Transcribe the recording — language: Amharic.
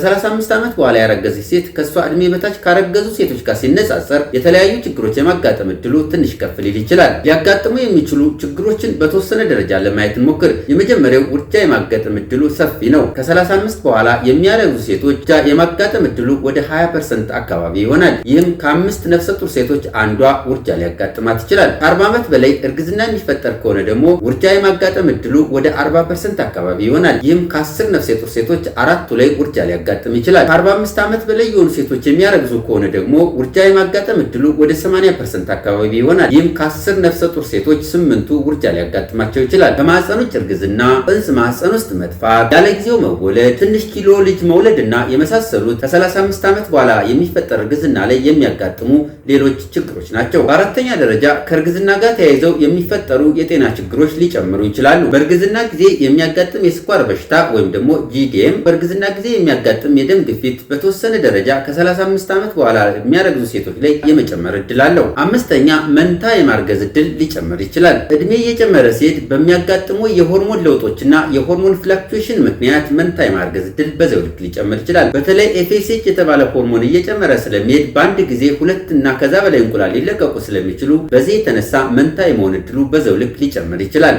ከ35 ዓመት በኋላ ያረገዘች ሴት ከሷ እድሜ በታች ካረገዙ ሴቶች ጋር ሲነጻጸር የተለያዩ ችግሮች የማጋጠም እድሉ ትንሽ ከፍ ሊል ይችላል። ሊያጋጥሙ የሚችሉ ችግሮችን በተወሰነ ደረጃ ለማየት እንሞክር። የመጀመሪያው ውርጃ የማጋጠም እድሉ ሰፊ ነው። ከ35 በኋላ የሚያረግዙ ሴቶች ውርጃ የማጋጠም እድሉ ወደ 20% አካባቢ ይሆናል። ይህም ከ5 ነፍሰ ጡር ሴቶች አንዷ ውርጃ ሊያጋጥማት ይችላል። ከ40 ዓመት በላይ እርግዝና የሚፈጠር ከሆነ ደግሞ ውርጃ የማጋጠም እድሉ ወደ 40% አካባቢ ይሆናል። ይህም ከ10 ነፍሰ ጡር ሴቶች 4ቱ ላይ ውርጃ ሊያጋጥም ይችላል። ከ45 ዓመት በላይ የሆኑ ሴቶች የሚያረግዙ ከሆነ ደግሞ ውርጃ የማጋጠም እድሉ ወደ 80% አካባቢ ይሆናል። ይህም ከ10 ነፍሰ ጡር ሴቶች 8ቱ ውርጃ ሊያጋጥማቸው ይችላል። ከማህፀን ውጭ እርግዝና፣ ጽንስ ማህፀን ውስጥ መጥፋት፣ ያለ ጊዜው መወለድ፣ ትንሽ ኪሎ ልጅ መውለድና የመሳሰሉት ከ35 ዓመት በኋላ የሚፈጠር እርግዝና ላይ የሚያጋጥሙ ሌሎች ችግሮች ናቸው። በአራተኛ ደረጃ ከእርግዝና ጋር ተያይዘው የሚፈጠሩ የጤና ችግሮች ሊጨምሩ ይችላሉ። በእርግዝና ጊዜ የሚያጋጥም የስኳር በሽታ ወይም ደግሞ ጂዲኤም፣ በእርግዝና ጊዜ የሚያጋጥም የደም ግፊት በተወሰነ ደረጃ ከ35 ዓመት በኋላ የሚያረግዙ ሴቶች ላይ የመጨመር እድል አለው። አምስተኛ መንታ የማርገዝ እድል ሊጨምር ይችላል። እድሜ እየጨመረ ሲሄድ በሚያጋጥሙ የሆርሞን ለውጦችና የሆርሞን ፍላክቹዌሽን ምክንያት መንታ የማርገዝ እድል በዛው ልክ ሊጨምር ይችላል። በተለይ ኤፍኤስኤች የተባለ ሆርሞን እየጨመረ ስለሚሄድ በአንድ ጊዜ 2 እና ከዛ በላይ እንቁላል ሊለቀቁ ስለሚችሉ በዚህ የተነሳ መንታ የመሆን እድሉ በዛው ልክ ሊጨምር ይችላል።